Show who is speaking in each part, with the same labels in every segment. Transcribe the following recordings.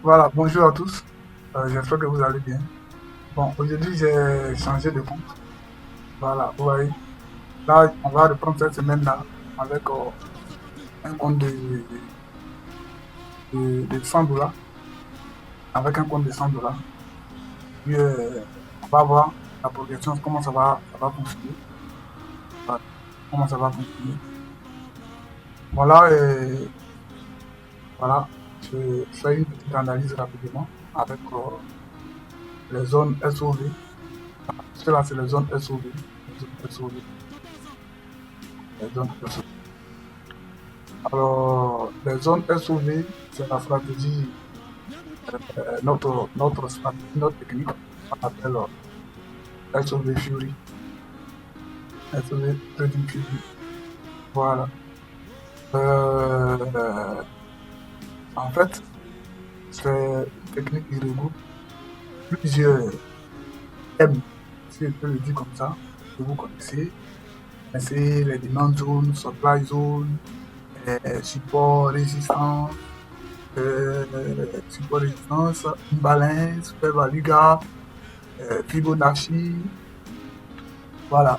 Speaker 1: Voilà, bonjour à tous. J'espère que vous allez bien. Bon, aujourd'hui, j'ai changé de compte. Voilà, vous voyez. Là, on va reprendre cette semaine-là avec un compte de 100 dollars. Avec un compte de 100 dollars. Puis, on va voir la progression, comment ça va fonctionner. Voilà, comment ça va fonctionner. Voilà, voilà, je fais une petite analyse rapidement avec les zones SOV. Cela, c'est les zones SOV. Les zones SOV. Les zones SOV. Alors, les zones SOV, c'est la stratégie, notre stratégie, notre technique, on appelle SOV Fury, SOV Trading Fury. Voilà. Euh, En fait, c'est une technique qui regroupe plusieurs thèmes, si je peux le dire comme ça, que vous connaissez. C'est les demand zones, supply zone, support, résistance, support, résistance, imbalance, fair value gap, Fibonacci. Voilà.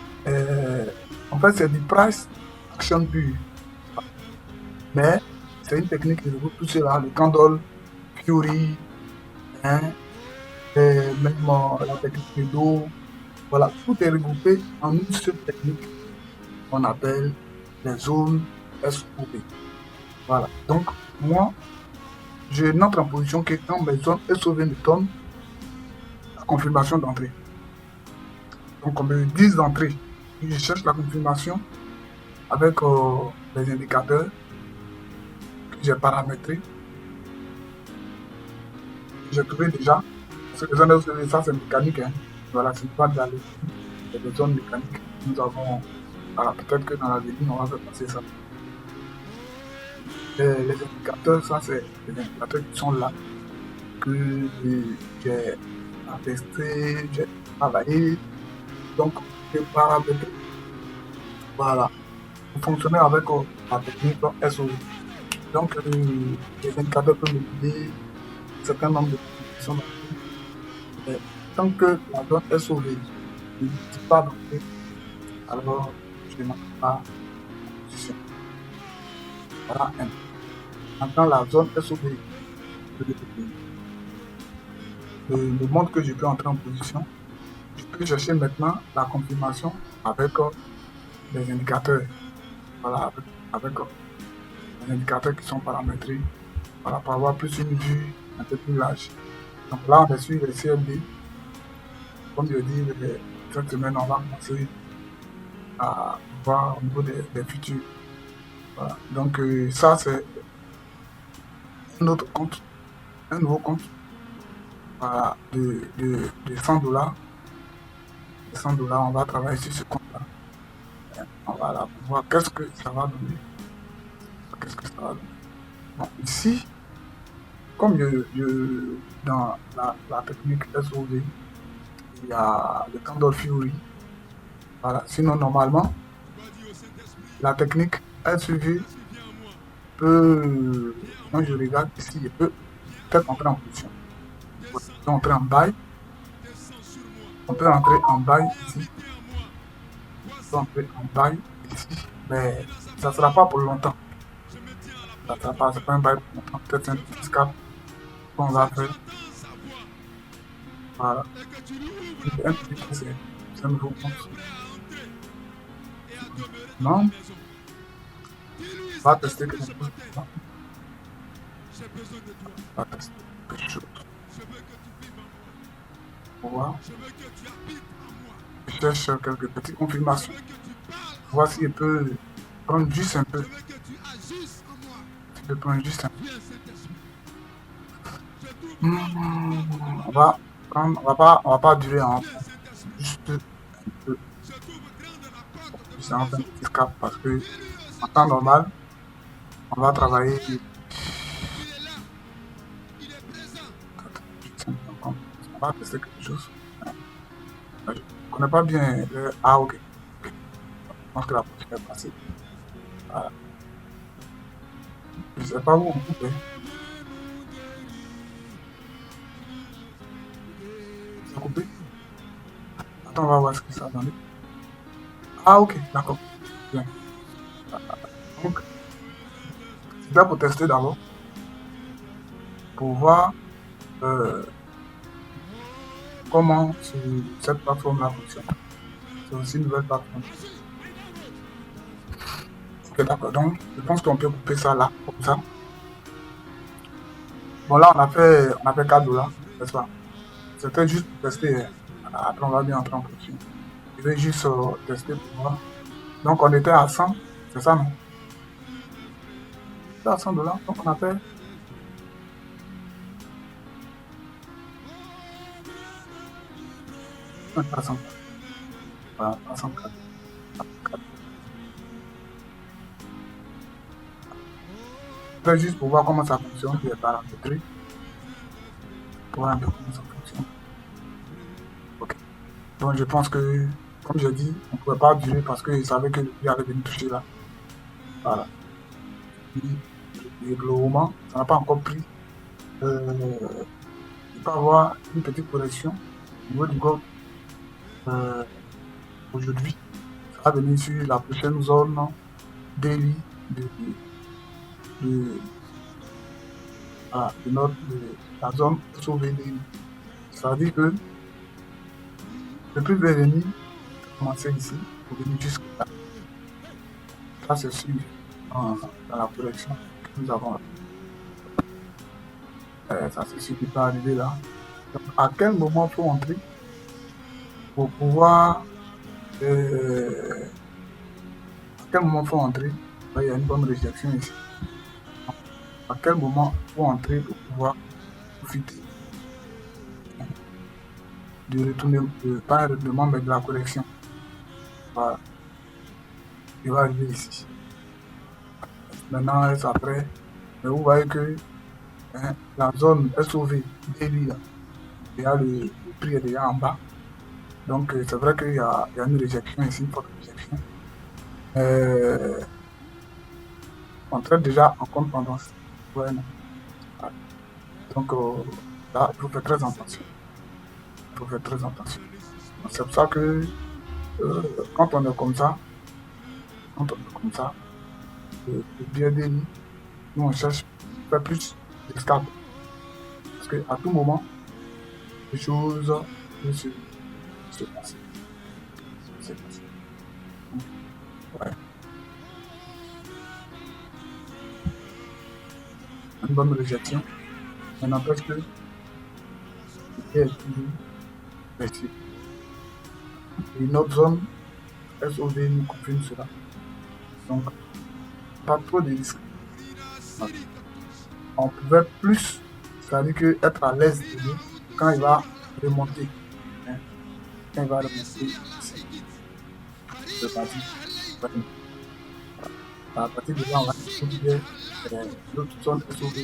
Speaker 1: En fait, c'est du price action pur. Mais c'est une technique qui regroupe tout cela, le candle, Fury, hein, et même la technique de dos. Voilà, tout est regroupé en une seule technique qu'on appelle les zones SOV. Voilà. Donc, moi, je n'entre en position que quand mes zones SOV me donnent la confirmation d'entrée. Donc, on me dit d'entrée. Je cherche la confirmation avec les indicateurs que j'ai paramétrés. J'ai trouvé déjà, parce que les zones SOV, ça c'est mécanique. Hein. Voilà, c'est pas de la logique, c'est des zones mécaniques. Nous avons, voilà, peut-être que dans l'avenir, on va faire passer ça. Les indicateurs, ça c'est des indicateurs qui sont là, que j'ai attesté, j'ai travaillé, donc j'ai paramétré. Voilà, pour fonctionner avec la technique SOV. Donc, les indicateurs peuvent me donner un certain nombre de conditions d'entrée. Mais tant que la zone SOV ne dit pas d'entrée, alors je n'entre pas en position. Voilà un. Maintenant, la zone SOV me montre que je peux entrer en position. Je peux chercher maintenant la confirmation avec les indicateurs. Voilà, avec les indicateurs qui sont paramétrés. Voilà, pour avoir plus une vue un peu plus large. Donc là, on est sur les CFD. Comme je dis, cette semaine, on va commencer à voir au niveau des futurs. Voilà. Donc, ça, c'est un autre compte, un nouveau compte voilà, de 100 dollars. 100 dollars, on va travailler sur ce compte-là. On va là pour voir qu'est-ce que ça va donner. Qu'est-ce que ça va donner. Bon, ici, comme dans la technique SOV, il y a le Candle Fury. Voilà. Sinon, normalement, la technique SUV peut, quand je regarde ici, il peut peut-être entrer en position. On peut entrer en bail, on peut entrer en bail ici, on peut entrer en bail ici, mais ça ne sera pas pour longtemps. Ça ne sera pas, c'est pas un bail pour longtemps. Peut-être un petit scalp qu'on va faire. Voilà. Un petit peu, c'est un nouveau compte. Non, on va tester quelque chose. On va tester quelque chose. Pour voir. Je cherche quelques petites confirmations. Voir si je peux prendre juste un peu. Si je peux prendre juste un peu. On va prendre, on va pas durer en juste un peu. Juste un petit cap parce que en temps normal, on va travailler. On va tester quelque chose. Je ne connais pas bien ah, ok. Ok. Je pense que la prochaine est passée. Voilà. Je ne sais pas où on coupe. Hein. Ça a coupé. Attends, on va voir ce que ça a donné. Ah, ok, d'accord. Bien. Donc, c'était pour tester d'abord, pour voir euh, comment cette plateforme-là fonctionne. C'est aussi une nouvelle plateforme. Ok, d'accord. Donc, je pense qu'on peut couper ça là, comme ça. Bon, là, on a fait $4, n'est-ce pas? C'était juste pour tester. Après, on va bien entrer en production. Je vais juste tester pour voir. Donc, on était à 100, c'est ça, non? On était à $100. Donc, on a fait. On était à 100. Voilà, à 104. C'était juste pour voir comment ça fonctionne, puis paramétrer, pour voir un peu comment ça fonctionne. Ok. Donc, je pense que, comme j'ai dit, on ne pouvait pas durer parce qu'ils savaient que le prix allait venir toucher là. Voilà. Et globalement, ça n'a pas encore pris. Il peut y avoir une petite correction au niveau du gold euh, aujourd'hui. Ça va venir sur la prochaine zone daily de, de la zone SOV daily. Ça veut dire que le prix va venir commencer ici pour venir jusqu'à là. Ça, c'est sûr dans la correction que nous avons. Ça, c'est sûr qui peut arriver là. Donc, à quel moment il faut entrer pour pouvoir. À quel moment il faut entrer? Il y a une bonne réjection ici. À quel moment il faut entrer pour pouvoir profiter du retournement, pas un retournement, mais de la correction. Voilà. Il va arriver ici. Maintenant, reste après. Mais vous voyez que la zone SOV, daily, là, le prix est déjà en bas. Donc, c'est vrai qu'il y a une réjection ici, une forte réjection. On traite déjà en compte tendance. Ouais, non. Voilà. Donc, là, il faut faire très attention. Il faut faire très attention. C'est pour ça que quand on est comme ça, le bien déni, nous on cherche à faire plus de stable. Parce qu'à tout moment, les choses peuvent se passer. Se passer. Ouais. Une bonne réjection, mais n'empêche que le bien est toujours resté. Et une autre zone, SOV nous confirme cela. Donc, pas trop de risques. Ouais. On pouvait plus, c'est-à-dire que être à l'aise de lui quand il va remonter. Hein. Quand il va remonter ici, c'est parti. Ouais. À partir de là, on va découvrir l'autre zone SOV.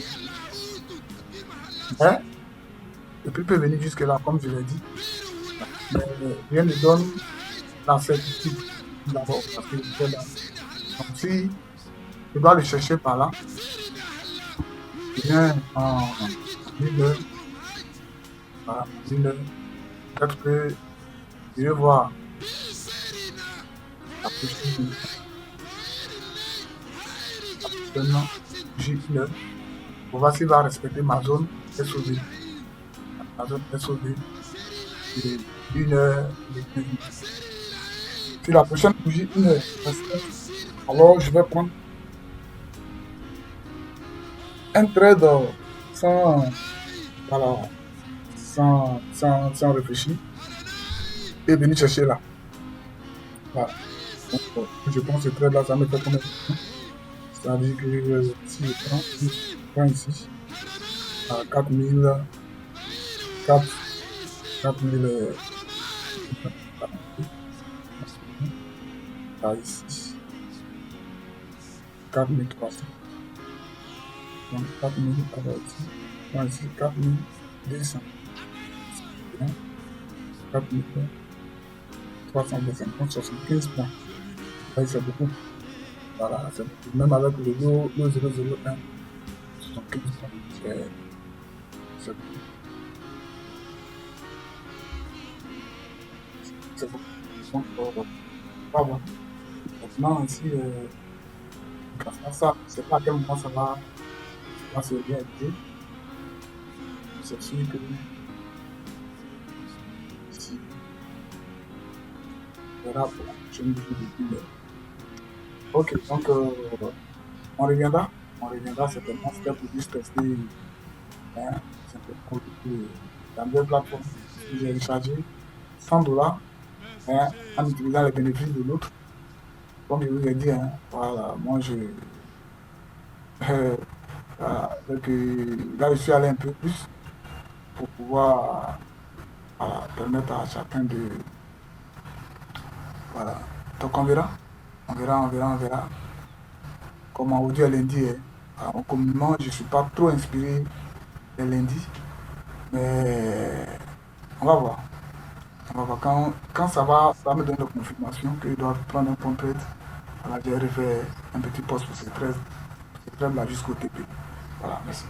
Speaker 1: Mais le prix peut venir jusque-là, comme je l'ai dit. Mais rien ne donne la certitude d'abord, parce que c'est là. Donc, si je dois le chercher par là, je viens en 1000 heures, voilà, 1000 heures, peut-être que je vais voir la prochaine J1 pour voir s'il va respecter ma zone SOV. Ma zone SOV de 1 heure, de 15 minutes. Si la prochaine bougie 1 heure respecte, alors je vais prendre un trade sans, voilà, sans réfléchir et venir chercher là. Voilà. Donc, je pense que ce trade là, ça me fait combien? C'est-à-dire que si je prends ici à 4000, 4000, là ici, 4300. Donc 4000, alors ici, prends ici 4200. 4325, 75 points. Là, c'est beaucoup. Voilà, c'est beaucoup. Même avec le 001, 75 points. C'est beaucoup. C'est bon. Donc, on va voir. Maintenant, si grâce à ça, je ne sais pas à quel moment ça va se réaliser. C'est sûr que si on verra pour la prochaine vidéo. Ok, donc on reviendra. On reviendra certainement. C'était pour juste tester hein, simplement la nouvelle plateforme que j'ai rechargée $100 hein, en utilisant les bénéfices de l'autre. Comme je vous ai dit, hein, voilà, moi euh, donc, là je suis allé un peu plus pour pouvoir permettre à chacun de. Voilà. Donc on verra. On verra, on verra, on verra. Comme on vous dit à lundi, hein, communément, je ne suis pas trop inspiré les lundis. Mais on va voir. On va voir. Quand ça va me donner la confirmation qu'ils doivent prendre un contrat, voilà, j'ai refait un petit poste pour ces 13 là jusqu'au TP. Voilà, merci.